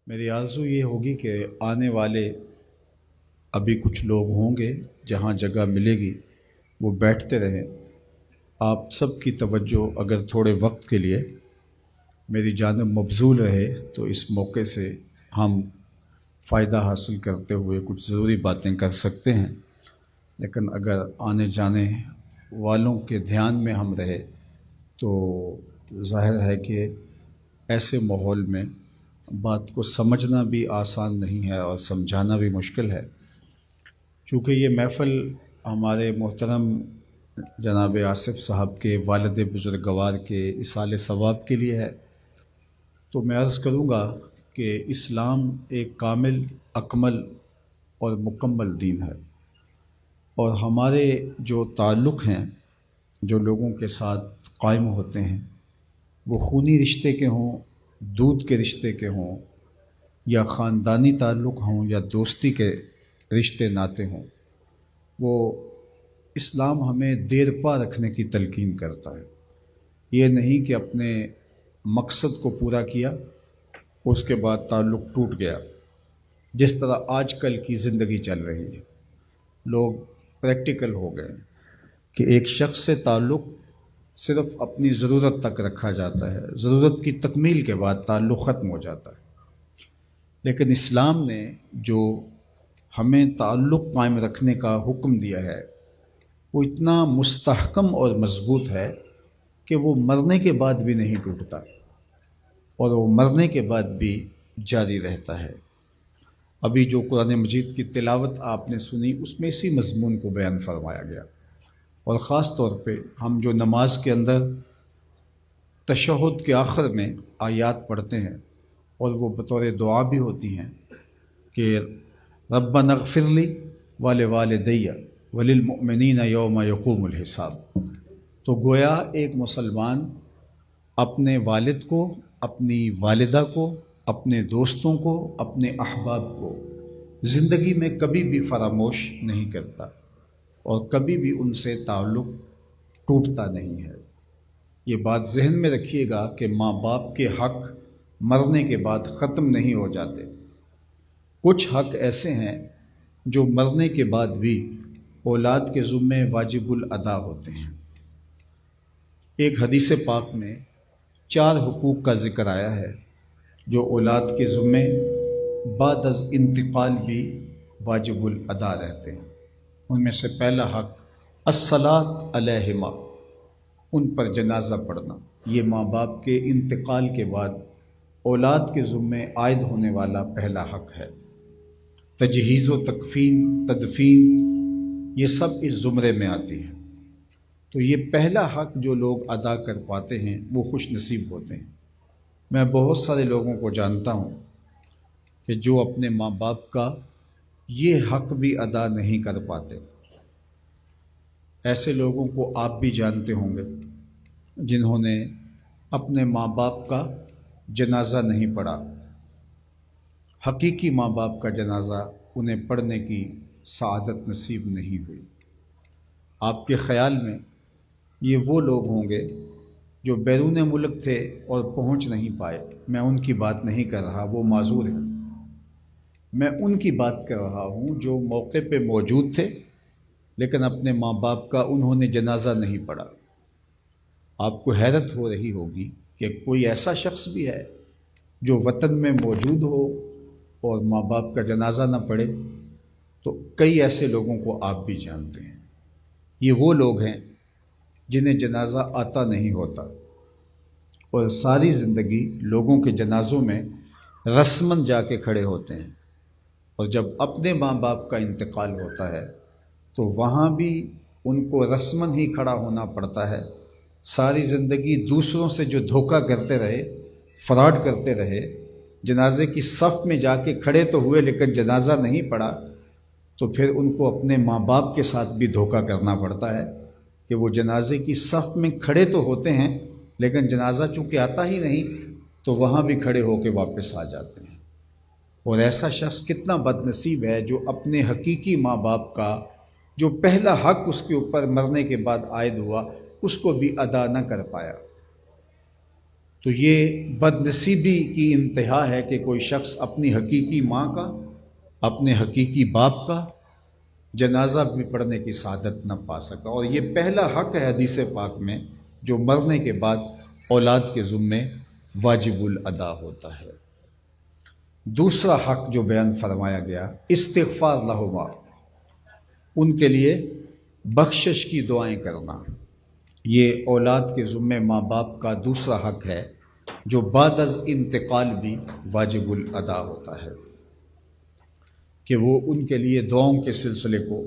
میری آرزو یہ ہوگی کہ آنے والے ابھی کچھ لوگ ہوں گے، جہاں جگہ ملے گی وہ بیٹھتے رہیں۔ آپ سب کی توجہ اگر تھوڑے وقت کے لیے میری جانب مبذول رہے تو اس موقع سے ہم فائدہ حاصل کرتے ہوئے کچھ ضروری باتیں کر سکتے ہیں، لیکن اگر آنے جانے والوں کے دھیان میں ہم رہے تو ظاہر ہے کہ ایسے ماحول میں بات کو سمجھنا بھی آسان نہیں ہے اور سمجھانا بھی مشکل ہے۔ چونکہ یہ محفل ہمارے محترم جناب آصف صاحب کے والد بزرگوار کے ایصال ثواب کے لیے ہے، تو میں عرض کروں گا کہ اسلام ایک کامل، اکمل اور مکمل دین ہے، اور ہمارے جو تعلق ہیں جو لوگوں کے ساتھ قائم ہوتے ہیں، وہ خونی رشتے کے ہوں، دودھ کے رشتے کے ہوں، یا خاندانی تعلق ہوں، یا دوستی کے رشتے ناتے ہوں، وہ اسلام ہمیں دیر پا رکھنے کی تلقین کرتا ہے۔ یہ نہیں کہ اپنے مقصد کو پورا کیا اس کے بعد تعلق ٹوٹ گیا، جس طرح آج کل کی زندگی چل رہی ہے۔ لوگ پریکٹیکل ہو گئے کہ ایک شخص سے تعلق صرف اپنی ضرورت تک رکھا جاتا ہے، ضرورت کی تکمیل کے بعد تعلق ختم ہو جاتا ہے۔ لیکن اسلام نے جو ہمیں تعلق قائم رکھنے کا حکم دیا ہے وہ اتنا مستحکم اور مضبوط ہے کہ وہ مرنے کے بعد بھی نہیں ٹوٹتا، اور وہ مرنے کے بعد بھی جاری رہتا ہے۔ ابھی جو قرآن مجید کی تلاوت آپ نے سنی، اس میں اسی مضمون کو بیان فرمایا گیا، اور خاص طور پہ ہم جو نماز کے اندر تشہد کے آخر میں آیات پڑھتے ہیں، اور وہ بطور دعا بھی ہوتی ہیں کہ ربنا اغفر لی ولوالدی وللمؤمنین یوم یقوم الحساب، تو گویا ایک مسلمان اپنے والد کو، اپنی والدہ کو، اپنے دوستوں کو، اپنے احباب کو زندگی میں کبھی بھی فراموش نہیں کرتا، اور کبھی بھی ان سے تعلق ٹوٹتا نہیں ہے۔ یہ بات ذہن میں رکھیے گا کہ ماں باپ کے حق مرنے کے بعد ختم نہیں ہو جاتے۔ کچھ حق ایسے ہیں جو مرنے کے بعد بھی اولاد کے ذمے واجب الادا ہوتے ہیں۔ ایک حدیث پاک میں 4 حقوق کا ذکر آیا ہے جو اولاد کے ذمے بعد از انتقال بھی واجب الادا رہتے ہیں۔ ان میں سے پہلا حق الصلاۃ علیہما، ان پر جنازہ پڑھنا۔ یہ ماں باپ کے انتقال کے بعد اولاد کے ذمے عائد ہونے والا پہلا حق ہے۔ تجہیز و تکفین، تدفین، یہ سب اس زمرے میں آتی ہیں۔ تو یہ پہلا حق جو لوگ ادا کر پاتے ہیں وہ خوش نصیب ہوتے ہیں۔ میں بہت سارے لوگوں کو جانتا ہوں کہ جو اپنے ماں باپ کا یہ حق بھی ادا نہیں کر پاتے۔ ایسے لوگوں کو آپ بھی جانتے ہوں گے جنہوں نے اپنے ماں باپ کا جنازہ نہیں پڑھا، حقیقی ماں باپ کا جنازہ انہیں پڑھنے کی سعادت نصیب نہیں ہوئی۔ آپ کے خیال میں یہ وہ لوگ ہوں گے جو بیرون ملک تھے اور پہنچ نہیں پائے۔ میں ان کی بات نہیں کر رہا، وہ معذور ہیں۔ میں ان کی بات کر رہا ہوں جو موقع پہ موجود تھے لیکن اپنے ماں باپ کا انہوں نے جنازہ نہیں پڑھا۔ آپ کو حیرت ہو رہی ہوگی کہ کوئی ایسا شخص بھی ہے جو وطن میں موجود ہو اور ماں باپ کا جنازہ نہ پڑھے، تو کئی ایسے لوگوں کو آپ بھی جانتے ہیں۔ یہ وہ لوگ ہیں جنہیں جنازہ آتا نہیں ہوتا، اور ساری زندگی لوگوں کے جنازوں میں رسماً جا کے کھڑے ہوتے ہیں، اور جب اپنے ماں باپ کا انتقال ہوتا ہے تو وہاں بھی ان کو رسماً ہی کھڑا ہونا پڑتا ہے۔ ساری زندگی دوسروں سے جو دھوکہ کرتے رہے، فراڈ کرتے رہے، جنازے کی صف میں جا کے کھڑے تو ہوئے لیکن جنازہ نہیں پڑھا، تو پھر ان کو اپنے ماں باپ کے ساتھ بھی دھوکہ کرنا پڑتا ہے کہ وہ جنازے کی صف میں کھڑے تو ہوتے ہیں لیکن جنازہ چونکہ آتا ہی نہیں تو وہاں بھی کھڑے ہو کے واپس آ جاتے ہیں۔ اور ایسا شخص کتنا بد نصیب ہے جو اپنے حقیقی ماں باپ کا جو پہلا حق اس کے اوپر مرنے کے بعد عائد ہوا اس کو بھی ادا نہ کر پایا۔ تو یہ بدنصیبی کی انتہا ہے کہ کوئی شخص اپنی حقیقی ماں کا، اپنے حقیقی باپ کا جنازہ بھی پڑھنے کی سعادت نہ پا سکا۔ اور یہ پہلا حق ہے حدیث پاک میں جو مرنے کے بعد اولاد کے ذمے واجب الادا ہوتا ہے۔ دوسرا حق جو بیان فرمایا گیا، استغفار لہما، ان کے لیے بخشش کی دعائیں کرنا۔ یہ اولاد کے ذمے ماں باپ کا دوسرا حق ہے جو بعد از انتقال بھی واجب الادا ہوتا ہے کہ وہ ان کے لیے دعاؤں کے سلسلے کو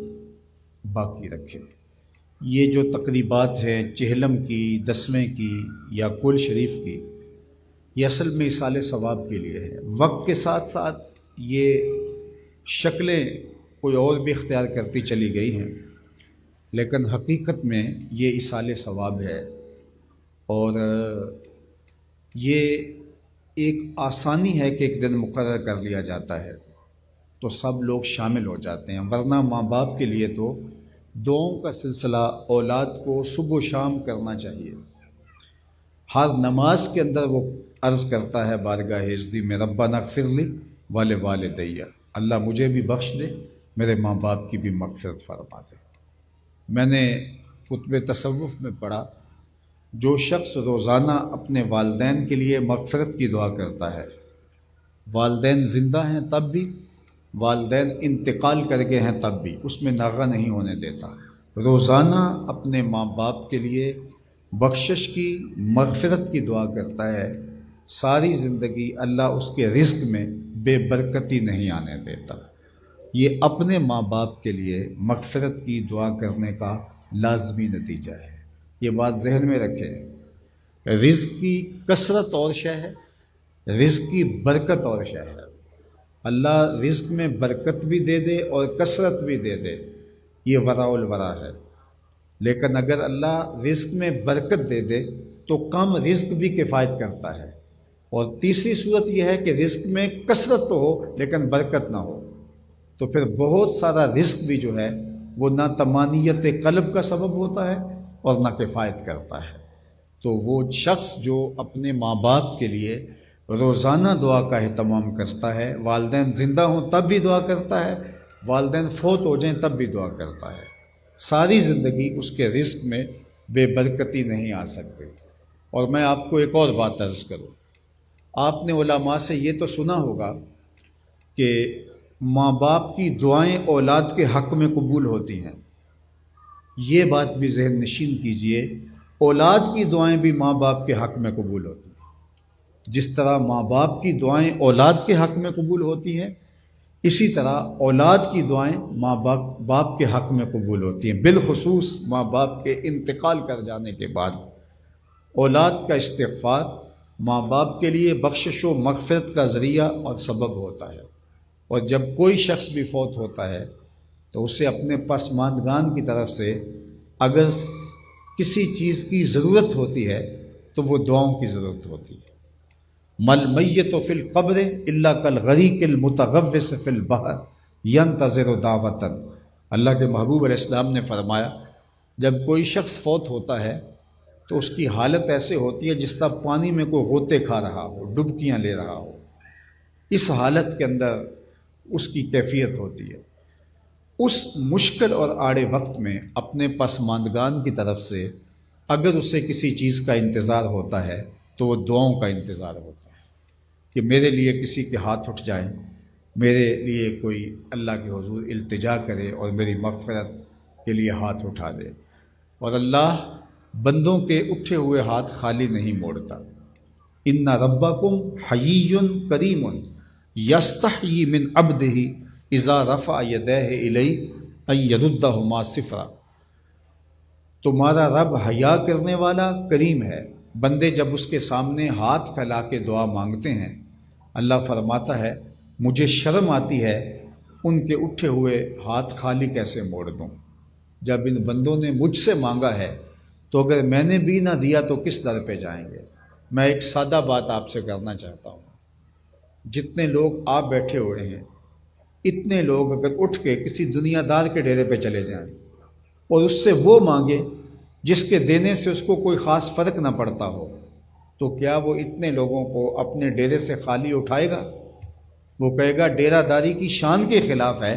باقی رکھے۔ یہ جو تقریبات ہیں چہلم کی، دسویں کی یا کل شریف کی، یہ اصل میں ایصال ثواب کے لیے ہے۔ وقت کے ساتھ ساتھ یہ شکلیں کوئی اور بھی اختیار کرتی چلی گئی ہیں، لیکن حقیقت میں یہ ایصال ثواب ہے، اور یہ ایک آسانی ہے کہ ایک دن مقرر کر لیا جاتا ہے تو سب لوگ شامل ہو جاتے ہیں، ورنہ ماں باپ کے لیے تو دعاؤں کا سلسلہ اولاد کو صبح و شام کرنا چاہیے۔ ہر نماز کے اندر وہ عرض کرتا ہے بارگاہ عزتی میں، ربنا اغفر لی ولوالدی، اللہ مجھے بھی بخش دے، میرے ماں باپ کی بھی مغفرت فرما دے۔ میں نے کتب تصوف میں پڑھا، جو شخص روزانہ اپنے والدین کے لیے مغفرت کی دعا کرتا ہے، والدین زندہ ہیں تب بھی، والدین انتقال کر گئے ہیں تب بھی، اس میں ناغہ نہیں ہونے دیتا، روزانہ اپنے ماں باپ کے لیے بخشش کی، مغفرت کی دعا کرتا ہے، ساری زندگی اللہ اس کے رزق میں بے برکتی نہیں آنے دیتا۔ یہ اپنے ماں باپ کے لیے مغفرت کی دعا کرنے کا لازمی نتیجہ ہے۔ یہ بات ذہن میں رکھیں، رزق کی کثرت اور شے ہے، رزق کی برکت اور شے ہے۔ اللہ رزق میں برکت بھی دے دے اور کثرت بھی دے دے، یہ ورع الورع ہے، لیکن اگر اللہ رزق میں برکت دے دے تو کم رزق بھی کفایت کرتا ہے۔ اور تیسری صورت یہ ہے کہ رزق میں کثرت تو ہو لیکن برکت نہ ہو، تو پھر بہت سارا رزق بھی جو ہے وہ نہ طمانیت قلب کا سبب ہوتا ہے اور نہ کفایت کرتا ہے۔ تو وہ شخص جو اپنے ماں باپ کے لیے روزانہ دعا کا اہتمام کرتا ہے، والدین زندہ ہوں تب بھی دعا کرتا ہے، والدین فوت ہو جائیں تب بھی دعا کرتا ہے، ساری زندگی اس کے رزق میں بے برکتی نہیں آ سکتی۔ اور میں آپ کو ایک اور بات عرض کروں، آپ نے علماء سے یہ تو سنا ہوگا کہ ماں باپ کی دعائیں اولاد کے حق میں قبول ہوتی ہیں۔ یہ بات بھی ذہن نشین کیجئے، اولاد کی دعائیں بھی ماں باپ کے حق میں قبول ہوتی ہیں۔ جس طرح ماں باپ کی دعائیں اولاد کے حق میں قبول ہوتی ہیں، اسی طرح اولاد کی دعائیں ماں باپ کے حق میں قبول ہوتی ہیں، بالخصوص ماں باپ کے انتقال کر جانے کے بعد اولاد کا استغفار ماں باپ کے لیے بخشش و مغفرت کا ذریعہ اور سبب ہوتا ہے۔ اور جب کوئی شخص بھی فوت ہوتا ہے تو اسے اپنے پسماندگان کی طرف سے اگر کسی چیز کی ضرورت ہوتی ہے تو وہ دعاؤں کی ضرورت ہوتی ہے۔ مل میت فی القبر الا کالغریق المتغوص فی البحر ینتظر دعوۃ، اللہ کے محبوب علیہ السلام نے فرمایا جب کوئی شخص فوت ہوتا ہے تو اس کی حالت ایسے ہوتی ہے جس طرح پانی میں کوئی غوطے کھا رہا ہو، ڈبکیاں لے رہا ہو، اس حالت کے اندر اس کی کیفیت ہوتی ہے۔ اس مشکل اور آڑے وقت میں اپنے پسماندگان کی طرف سے اگر اسے کسی چیز کا انتظار ہوتا ہے تو وہ دعاؤں کا انتظار ہوتا ہے کہ میرے لیے کسی کے ہاتھ اٹھ جائیں، میرے لیے کوئی اللہ کے حضور التجا کرے اور میری مغفرت کے لیے ہاتھ اٹھا دے۔ اور اللہ بندوں کے اٹھے ہوئے ہاتھ خالی نہیں موڑتا۔ ان ربکم حیی کریم یستحیی من عبدہ اذا رفع یدیہ الیہ ان یردہما صفرا، تمہارا رب حیا کرنے والا کریم ہے، بندے جب اس کے سامنے ہاتھ پھیلا کے دعا مانگتے ہیں اللہ فرماتا ہے مجھے شرم آتی ہے ان کے اٹھے ہوئے ہاتھ خالی کیسے موڑ دوں۔ جب ان بندوں نے مجھ سے مانگا ہے تو اگر میں نے بھی نہ دیا تو کس در پہ جائیں گے۔ میں ایک سادہ بات آپ سے کرنا چاہتا ہوں، جتنے لوگ آپ بیٹھے ہوئے ہیں اتنے لوگ اگر اٹھ کے کسی دنیا دار کے ڈیرے پہ چلے جائیں اور اس سے وہ مانگے جس کے دینے سے اس کو کوئی خاص فرق نہ پڑتا ہو، تو کیا وہ اتنے لوگوں کو اپنے ڈیرے سے خالی اٹھائے گا؟ وہ کہے گا ڈیرہ داری کی شان کے خلاف ہے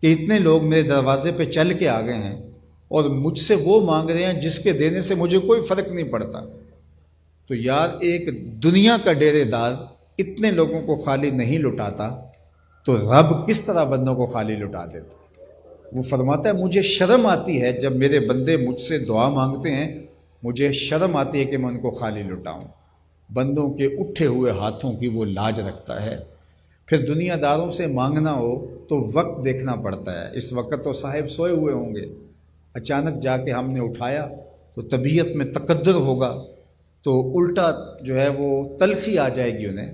کہ اتنے لوگ میرے دروازے پہ چل کے آ گئے ہیں اور مجھ سے وہ مانگ رہے ہیں جس کے دینے سے مجھے کوئی فرق نہیں پڑتا۔ تو یار ایک دنیا کا ڈیرے دار اتنے لوگوں کو خالی نہیں لٹاتا تو رب کس طرح بندوں کو خالی لٹا دیتا؟ وہ فرماتا ہے مجھے شرم آتی ہے جب میرے بندے مجھ سے دعا مانگتے ہیں، مجھے شرم آتی ہے کہ میں ان کو خالی لٹاؤں۔ بندوں کے اٹھے ہوئے ہاتھوں کی وہ لاج رکھتا ہے۔ پھر دنیا داروں سے مانگنا ہو تو وقت دیکھنا پڑتا ہے۔ اس وقت تو صاحب سوئے ہوئے ہوں گے، اچانک جا کے ہم نے اٹھایا تو طبیعت میں تقدر ہوگا تو الٹا جو ہے وہ تلخی آ جائے گی انہیں۔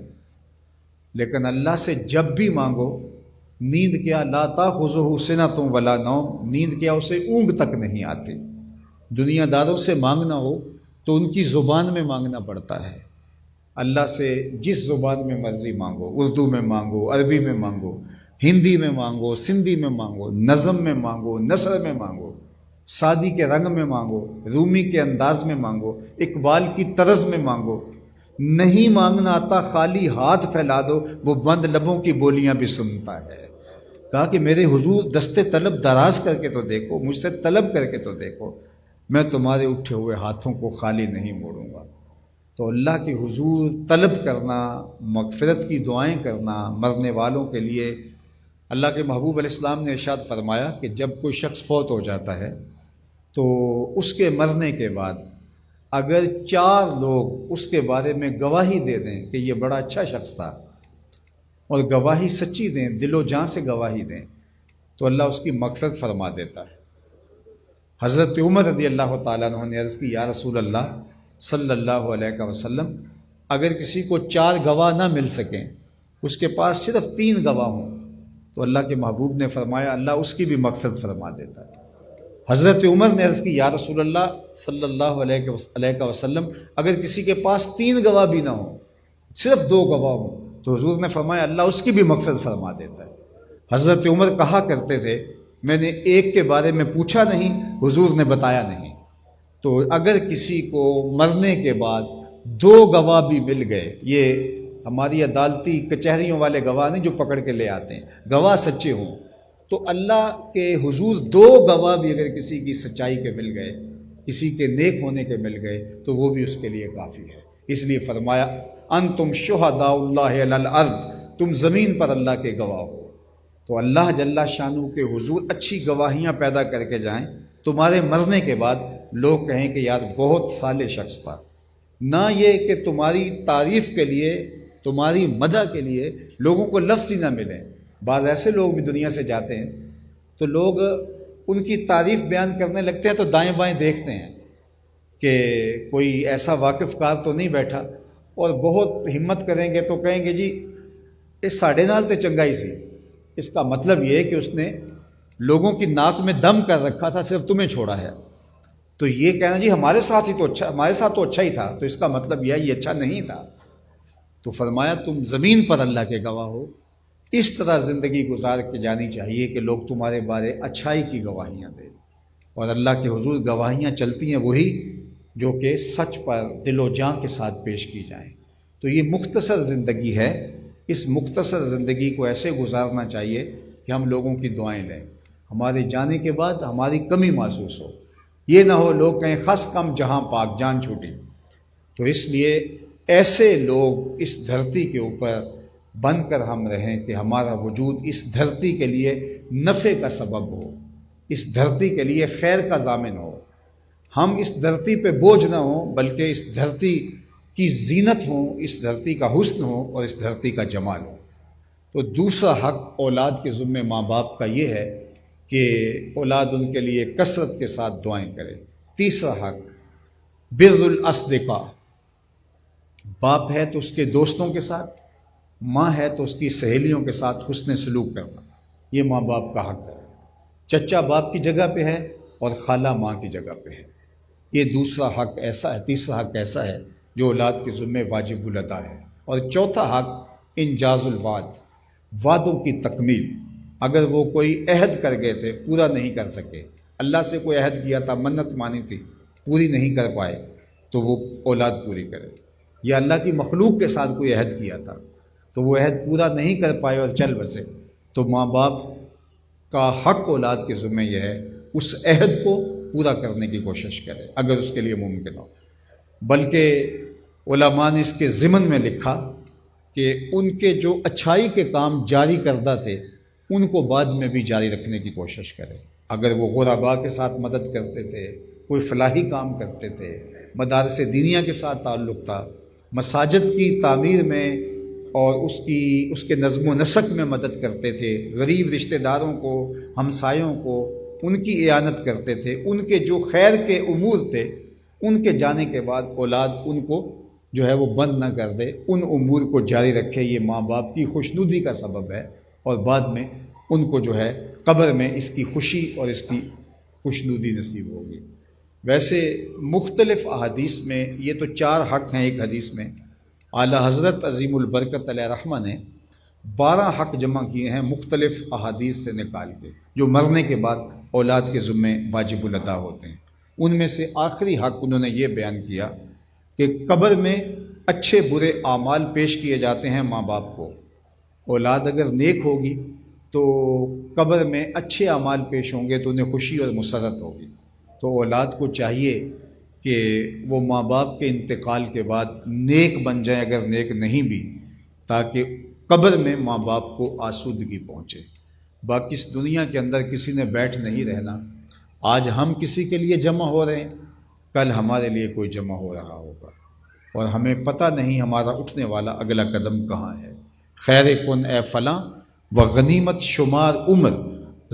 لیکن اللہ سے جب بھی مانگو، نیند کیا لا تاخذہ سنۃ ولا نوم، نیند کیا اسے اونگ تک نہیں آتی۔ دنیا داروں سے مانگنا ہو تو ان کی زبان میں مانگنا پڑتا ہے۔ اللہ سے جس زبان میں مرضی مانگو، اردو میں مانگو، عربی میں مانگو، ہندی میں مانگو، سندھی میں مانگو، نظم میں مانگو، نثر میں مانگو، سادی کے رنگ میں مانگو، رومی کے انداز میں مانگو، اقبال کی طرز میں مانگو۔ نہیں مانگنا آتا خالی ہاتھ پھیلا دو، وہ بند لبوں کی بولیاں بھی سنتا ہے۔ کہا کہ میرے حضور دستے طلب دراز کر کے تو دیکھو، مجھ سے طلب کر کے تو دیکھو، میں تمہارے اٹھے ہوئے ہاتھوں کو خالی نہیں موڑوں گا۔ تو اللہ کے حضور طلب کرنا، مغفرت کی دعائیں کرنا مرنے والوں کے لیے، اللہ کے محبوب علیہ السلام نے ارشاد فرمایا کہ جب کوئی شخص فوت ہو جاتا ہے تو اس کے مرنے کے بعد اگر 4 لوگ اس کے بارے میں گواہی دے دیں کہ یہ بڑا اچھا شخص تھا، اور گواہی سچی دیں، دل و جان سے گواہی دیں، تو اللہ اس کی مغفرت فرما دیتا ہے۔ حضرت عمر رضی اللہ تعالیٰ عنہ نے عرض کی یا رسول اللہ صلی اللہ علیہ وسلم، اگر کسی کو 4 گواہ نہ مل سکیں، اس کے پاس صرف 3 گواہ ہوں، تو اللہ کے محبوب نے فرمایا اللہ اس کی بھی مغفرت فرما دیتا ہے۔ حضرت عمر نے عرض کی یا رسول اللہ صلی اللہ علیہ وسلم، اگر کسی کے پاس 3 گواہ بھی نہ ہوں، صرف 2 گواہ ہوں، تو حضور نے فرمایا اللہ اس کی بھی مغفرت فرما دیتا ہے۔ حضرت عمر کہا کرتے تھے میں نے ایک کے بارے میں پوچھا نہیں، حضور نے بتایا نہیں۔ تو اگر کسی کو مرنے کے بعد 2 گواہ بھی مل گئے، یہ ہماری عدالتی کچہریوں والے گواہ نہیں جو پکڑ کے لے آتے ہیں، گواہ سچے ہوں، تو اللہ کے حضور 2 گواہ بھی اگر کسی کی سچائی کے مل گئے، کسی کے نیک ہونے کے مل گئے، تو وہ بھی اس کے لیے کافی ہے۔ اس لیے فرمایا انتم شہداء اللہ علی الارض، تم زمین پر اللہ کے گواہ ہو۔ تو اللہ جل شانہ کے حضور اچھی گواہیاں پیدا کر کے جائیں، تمہارے مرنے کے بعد لوگ کہیں کہ یار بہت صالح شخص تھا۔ نہ یہ کہ تمہاری تعریف کے لیے، تمہاری مدح کے لیے لوگوں کو لفظ ہی نہ ملیں۔ بعض ایسے لوگ بھی دنیا سے جاتے ہیں تو لوگ ان کی تعریف بیان کرنے لگتے ہیں تو دائیں بائیں دیکھتے ہیں کہ کوئی ایسا واقف کار تو نہیں بیٹھا، اور بہت ہمت کریں گے تو کہیں گے جی اس ساڑھے نال تے چنگائی سی۔ اس کا مطلب یہ ہے کہ اس نے لوگوں کی ناک میں دم کر رکھا تھا، صرف تمہیں چھوڑا ہے۔ تو یہ کہنا جی ہمارے ساتھ تو اچھا ہی تھا، تو اس کا مطلب یہ اچھا نہیں تھا۔ تو فرمایا تم زمین پر اللہ کے گواہ ہو، اس طرح زندگی گزار کے جانی چاہیے کہ لوگ تمہارے بارے اچھائی کی گواہیاں دیں، اور اللہ کے حضور گواہیاں چلتی ہیں وہی جو کہ سچ پر دل و جان کے ساتھ پیش کی جائیں۔ تو یہ مختصر زندگی ہے، اس مختصر زندگی کو ایسے گزارنا چاہیے کہ ہم لوگوں کی دعائیں لیں، ہمارے جانے کے بعد ہماری کمی محسوس ہو، یہ نہ ہو لوگ کہیں خس کم جہاں پاک جان چھوٹی۔ تو اس لیے ایسے لوگ اس دھرتی کے اوپر بن کر ہم رہیں کہ ہمارا وجود اس دھرتی کے لیے نفع کا سبب ہو، اس دھرتی کے لیے خیر کا ضامن ہو، ہم اس دھرتی پہ بوجھ نہ ہوں بلکہ اس دھرتی کی زینت ہوں، اس دھرتی کا حسن ہو اور اس دھرتی کا جمال ہو۔ تو دوسرا حق اولاد کے ذمے ماں باپ کا یہ ہے کہ اولاد ان کے لیے کثرت کے ساتھ دعائیں کرے۔ تیسرا حق بر الاصدقاء، باپ ہے تو اس کے دوستوں کے ساتھ، ماں ہے تو اس کی سہیلیوں کے ساتھ حسن سلوک کرنا، یہ ماں باپ کا حق ہے۔ چچا باپ کی جگہ پہ ہے اور خالہ ماں کی جگہ پہ ہے۔ یہ دوسرا حق ایسا ہے، تیسرا حق ایسا ہے جو اولاد کے ذمے واجب الادا ہے۔ اور چوتھا حق انجاز الوعد، وعدوں کی تکمیل۔ اگر وہ کوئی عہد کر گئے تھے پورا نہیں کر سکے، اللہ سے کوئی عہد کیا تھا، منت مانی تھی، پوری نہیں کر پائے، تو وہ اولاد پوری کرے۔ یا اللہ کی مخلوق کے ساتھ کوئی عہد کیا تھا تو وہ عہد پورا نہیں کر پائے اور چل بسے، تو ماں باپ کا حق اولاد کے ذمہ یہ ہے اس عہد کو پورا کرنے کی کوشش کرے اگر اس کے لیے ممکن ہو۔ بلکہ علماء نے اس کے ضمن میں لکھا کہ ان کے جو اچھائی کے کام جاری کردہ تھے ان کو بعد میں بھی جاری رکھنے کی کوشش کرے۔ اگر وہ غرباء کے ساتھ مدد کرتے تھے، کوئی فلاحی کام کرتے تھے، مدارس دینیہ کے ساتھ تعلق تھا، مساجد کی تعمیر میں اور اس کے نظم و نسق میں مدد کرتے تھے، غریب رشتہ داروں کو، ہمسایوں کو ان کی اعانت کرتے تھے، ان کے جو خیر کے امور تھے ان کے جانے کے بعد اولاد ان کو جو ہے وہ بند نہ کر دے، ان امور کو جاری رکھے۔ یہ ماں باپ کی خوشنودی کا سبب ہے اور بعد میں ان کو جو ہے قبر میں اس کی خوشی اور اس کی خوشنودی نصیب ہوگی۔ ویسے مختلف احادیث میں یہ تو 4 حق ہیں ایک حدیث میں، اعلیٰ حضرت عظیم البرکت علیہ رحمہ نے 12 حق جمع کیے ہیں مختلف احادیث سے نکال کے، جو مرنے کے بعد اولاد کے ذمے واجب الادا ہوتے ہیں۔ ان میں سے آخری حق انہوں نے یہ بیان کیا کہ قبر میں اچھے برے اعمال پیش کیے جاتے ہیں ماں باپ کو۔ اولاد اگر نیک ہوگی تو قبر میں اچھے اعمال پیش ہوں گے تو انہیں خوشی اور مسرت ہوگی۔ تو اولاد کو چاہیے کہ وہ ماں باپ کے انتقال کے بعد نیک بن جائیں اگر نیک نہیں بھی، تاکہ قبر میں ماں باپ کو آسودگی پہنچے۔ باقی اس دنیا کے اندر کسی نے بیٹھ نہیں رہنا۔ آج ہم کسی کے لیے جمع ہو رہے ہیں، کل ہمارے لیے کوئی جمع ہو رہا ہوگا اور ہمیں پتہ نہیں ہمارا اٹھنے والا اگلا قدم کہاں ہے۔ خیر کن اے فلاں و غنیمت شمار عمر،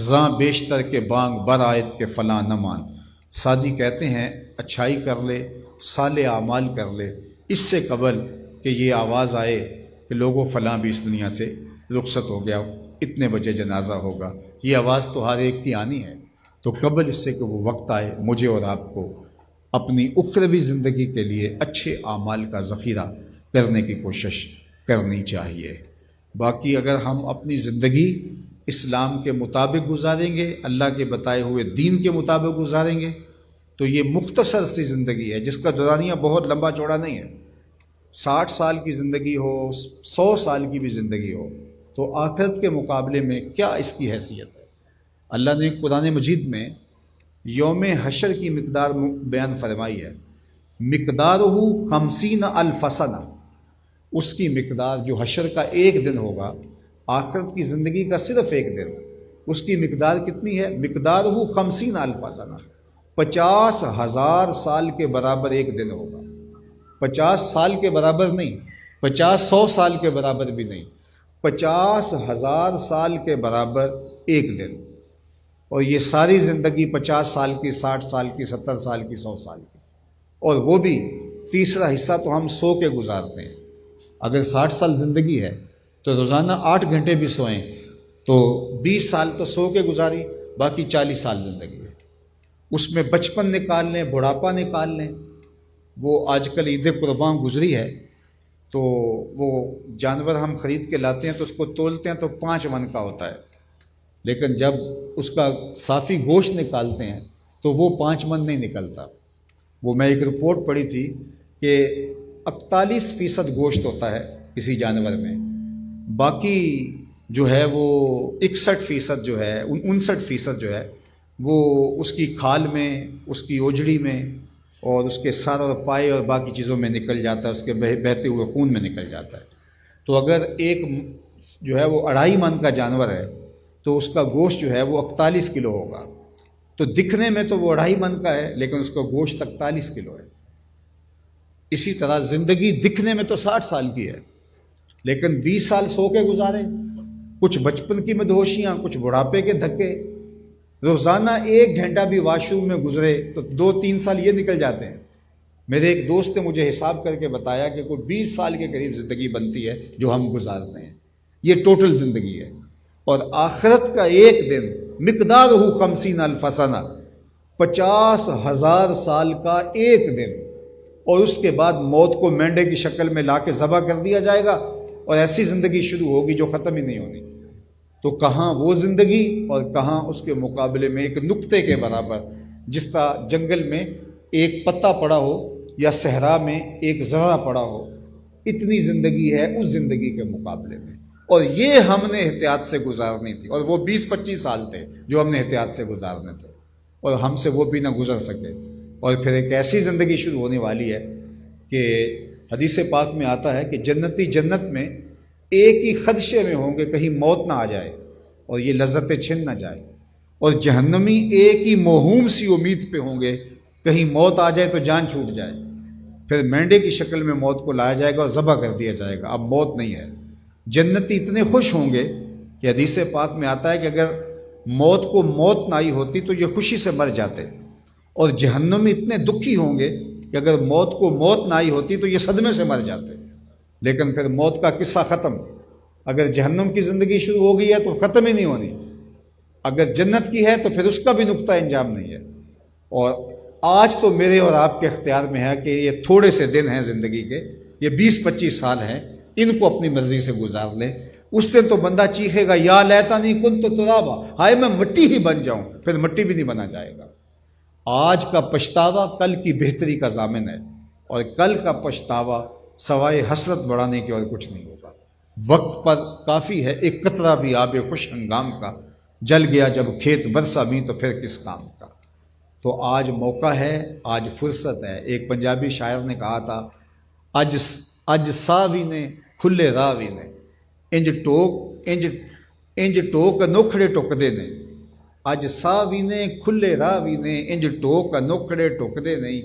زاں بیشتر کے بانگ برآیت کے فلاں نہ مان۔ سعدی کہتے ہیں اچھائی کر لے، صالح اعمال کر لے، اس سے قبل کہ یہ آواز آئے کہ لوگوں فلاں بھی اس دنیا سے رخصت ہو گیا، اتنے بجے جنازہ ہوگا، یہ آواز تو ہر ایک کی آنی ہے۔ تو قبل اس سے کہ وہ وقت آئے، مجھے اور آپ کو اپنی اخروی زندگی کے لیے اچھے اعمال کا ذخیرہ کرنے کی کوشش کرنی چاہیے۔ باقی اگر ہم اپنی زندگی اسلام کے مطابق گزاریں گے، اللہ کے بتائے ہوئے دین کے مطابق گزاریں گے، تو یہ مختصر سی زندگی ہے جس کا دورانیہ بہت لمبا چوڑا نہیں ہے۔ 60 سال کی زندگی ہو، 100 سال کی بھی زندگی ہو، تو آخرت کے مقابلے میں کیا اس کی حیثیت ہے؟ اللہ نے قرآن مجید میں یوم حشر کی مقدار بیان فرمائی ہے، مقدارہ 50 الف سنہ، اس کی مقدار جو حشر کا ایک دن ہوگا، آخرت کی زندگی کا صرف ایک دن، اس کی مقدار کتنی ہے؟ مقدارہ 50 الف سنہ، 50,000 سال کے برابر ایک دن ہوگا۔ 50 سال کے برابر نہیں، 100 سال کے برابر بھی نہیں، 50,000 سال کے برابر ایک دن۔ اور یہ ساری زندگی 50 سال کی، 60 سال کی، 70 سال کی، 100 سال کی، اور وہ بھی تیسرا حصہ تو ہم سو کے گزارتے ہیں۔ اگر 60 سال زندگی ہے تو روزانہ 8 گھنٹے بھی سوئیں تو 20 سال تو سو کے گزاری، باقی 40 سال زندگی ہے۔ اس میں بچپن نکال لیں، بڑھاپا نکال لیں۔ وہ آج کل عید قرباں گزری ہے تو وہ جانور ہم خرید کے لاتے ہیں تو اس کو تولتے ہیں تو 5 من کا ہوتا ہے، لیکن جب اس کا صافی گوشت نکالتے ہیں تو وہ 5 من نہیں نکلتا۔ وہ میں ایک رپورٹ پڑھی تھی کہ 41% گوشت ہوتا ہے کسی جانور میں، باقی جو ہے وہ 61% جو ہے، 59% جو ہے وہ اس کی کھال میں، اس کی اوجڑی میں اور اس کے سر اور پائے اور باقی چیزوں میں نکل جاتا ہے، اس کے بہتے ہوئے خون میں نکل جاتا ہے۔ تو اگر ایک جو ہے وہ 2.5 من کا جانور ہے تو اس کا گوشت جو ہے وہ 41 کلو ہوگا۔ تو دکھنے میں تو وہ 2.5 من کا ہے لیکن اس کا گوشت 41 کلو ہے۔ اسی طرح زندگی دکھنے میں تو 60 سال کی ہے لیکن 20 سال سو کے گزارے، کچھ بچپن کی مدہوشیاں، کچھ بڑھاپے کے دھکے، روزانہ 1 گھنٹہ بھی واش روم میں گزرے تو 2-3 سال یہ نکل جاتے ہیں۔ میرے ایک دوست نے مجھے حساب کر کے بتایا کہ کوئی 20 سال کے قریب زندگی بنتی ہے جو ہم گزارتے ہیں، یہ ٹوٹل زندگی ہے۔ اور آخرت کا ایک دن مقدارہ 50 الف سنہ، 50,000 سال کا ایک دن، اور اس کے بعد موت کو مینڈے کی شکل میں لا کے ذبح کر دیا جائے گا اور ایسی زندگی شروع ہوگی جو ختم ہی نہیں ہونی۔ تو کہاں وہ زندگی اور کہاں اس کے مقابلے میں ایک نقطے کے برابر، جس طرح جنگل میں ایک پتا پڑا ہو یا صحرا میں ایک ذرہ پڑا ہو، اتنی زندگی ہے اس زندگی کے مقابلے میں، اور یہ ہم نے احتیاط سے گزارنی تھی، اور وہ 20-25 سال تھے جو ہم نے احتیاط سے گزارنے تھے، اور ہم سے وہ بھی نہ گزر سکے۔ اور پھر ایک ایسی زندگی شروع ہونے والی ہے کہ حدیث پاک میں آتا ہے کہ جنتی جنت میں ایک ہی خدشے میں ہوں گے کہیں موت نہ آ جائے اور یہ لذتیں چھن نہ جائے، اور جہنمی ایک ہی موہوم سی امید پہ ہوں گے کہیں موت آ جائے تو جان چھوٹ جائے۔ پھر مینڈے کی شکل میں موت کو لایا جائے گا اور ذبح کر دیا جائے گا، اب موت نہیں ہے۔ جنتی اتنے خوش ہوں گے کہ حدیث پاک میں آتا ہے کہ اگر موت کو موت نہ آئی ہوتی تو یہ خوشی سے مر جاتے، اور جہنمی اتنے دکھی ہوں گے کہ اگر موت کو موت نہ آئی ہوتی تو یہ صدمے سے مر جاتے۔ لیکن پھر موت کا قصہ ختم، اگر جہنم کی زندگی شروع ہو گئی ہے تو ختم ہی نہیں ہونی، اگر جنت کی ہے تو پھر اس کا بھی نقطہ انجام نہیں ہے۔ اور آج تو میرے اور آپ کے اختیار میں ہے کہ یہ تھوڑے سے دن ہیں زندگی کے، یہ 20-25 سال ہیں، ان کو اپنی مرضی سے گزار لیں۔ اس دن تو بندہ چیخے گا یا لیتنی کنت ترابا، ہائے میں مٹی ہی بن جاؤں، پھر مٹی بھی نہیں بنا جائے گا۔ آج کا پچھتاوا کل کی بہتری کا ضامن ہے، اور کل کا پچھتاوا سوائے حسرت بڑھانے کے اور کچھ نہیں ہوگا۔ وقت پر کافی ہے ایک قطرہ بھی آب خوش ہنگام کا، جل گیا جب کھیت برسا بھی تو پھر کس کام کا۔ تو آج موقع ہے، آج فرصت ہے۔ ایک پنجابی شاعر نے کہا تھا، اج ساوی نے کھلے راوی نے انج ٹوک انوکھڑے ٹکدے نے، اج ساوی نے کھلے راوی نے انج ٹوک انوکھڑے ٹکدے نہیں،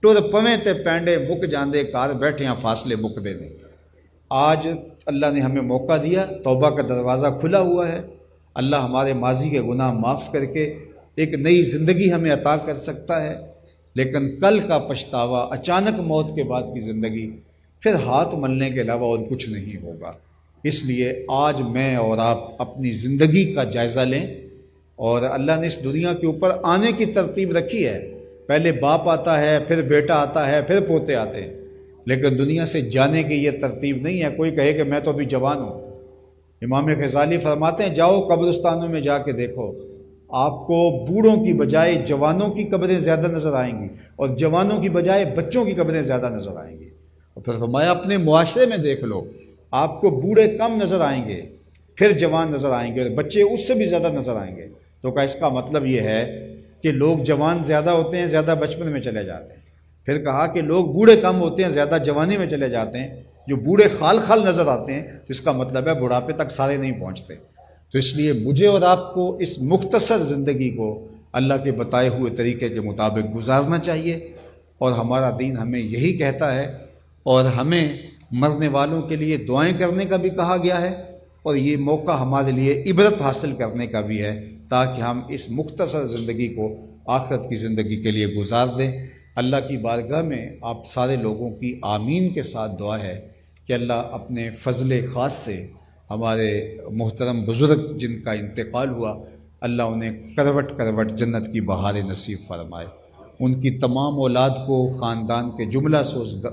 ٹر پویں تے پینڈے مک جاندے گھر بیٹھیاں فاصلے مکدے نہیں۔ آج اللہ نے ہمیں موقع دیا، توبہ کا دروازہ کھلا ہوا ہے، اللہ ہمارے ماضی کے گناہ معاف کر کے ایک نئی زندگی ہمیں عطا کر سکتا ہے، لیکن کل کا پچھتاوا، اچانک موت کے بعد کی زندگی، پھر ہاتھ ملنے کے علاوہ اور کچھ نہیں ہوگا۔ اس لیے آج میں اور آپ اپنی زندگی کا جائزہ لیں، اور اللہ نے اس دنیا کے اوپر آنے کی ترتیب رکھی ہے، پہلے باپ آتا ہے، پھر بیٹا آتا ہے، پھر پوتے آتے ہیں، لیکن دنیا سے جانے کی یہ ترتیب نہیں ہے۔ کوئی کہے کہ میں تو ابھی جوان ہوں، امام غزالی فرماتے ہیں جاؤ قبرستانوں میں جا کے دیکھو، آپ کو بوڑھوں کی بجائے جوانوں کی قبریں زیادہ نظر آئیں گی، اور جوانوں کی بجائے بچوں کی قبریں زیادہ نظر آئیں گی۔ اور پھر فرمایا اپنے معاشرے میں دیکھ لو، آپ کو بوڑھے کم نظر آئیں گے، پھر جوان نظر آئیں گے، اور بچے اس سے بھی زیادہ نظر آئیں گے۔ تو اس کا مطلب یہ ہے کہ لوگ جوان زیادہ ہوتے ہیں، زیادہ بچپن میں چلے جاتے ہیں۔ پھر کہا کہ لوگ بوڑھے کم ہوتے ہیں، زیادہ جوانی میں چلے جاتے ہیں۔ جو بوڑھے خال خال نظر آتے ہیں تو اس کا مطلب ہے بڑھاپے تک سارے نہیں پہنچتے۔ تو اس لیے مجھے اور آپ کو اس مختصر زندگی کو اللہ کے بتائے ہوئے طریقے کے مطابق گزارنا چاہیے، اور ہمارا دین ہمیں یہی کہتا ہے، اور ہمیں مرنے والوں کے لیے دعائیں کرنے کا بھی کہا گیا ہے، اور یہ موقع ہمارے لیے عبرت حاصل کرنے کا بھی ہے، تاکہ ہم اس مختصر زندگی کو آخرت کی زندگی کے لیے گزار دیں۔ اللہ کی بارگاہ میں آپ سارے لوگوں کی آمین کے ساتھ دعا ہے کہ اللہ اپنے فضل خاص سے ہمارے محترم بزرگ جن کا انتقال ہوا، اللہ انہیں کروٹ کروٹ جنت کی بہاریں نصیب فرمائے، ان کی تمام اولاد کو، خاندان کے جملہ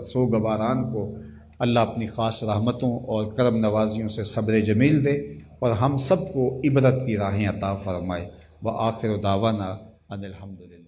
سوگواران کو اللہ اپنی خاص رحمتوں اور کرم نوازیوں سے صبر جمیل دے، اور ہم سب کو عبرت کی راہیں عطا فرمائے۔ وآخر دعوانا ان الحمدللہ۔